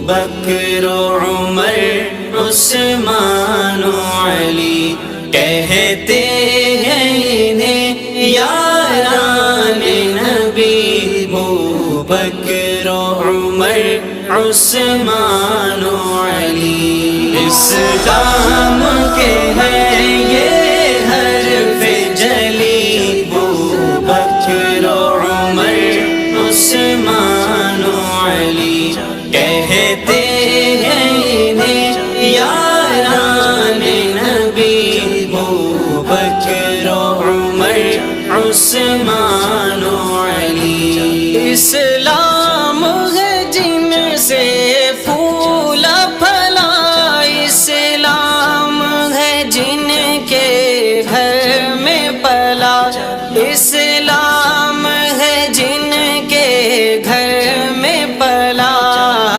बकर उमर उस्मान अली कहते हैं इन्हें याराने नबी। अबू बकर उमर उस्मान अली इस्लाम के हैं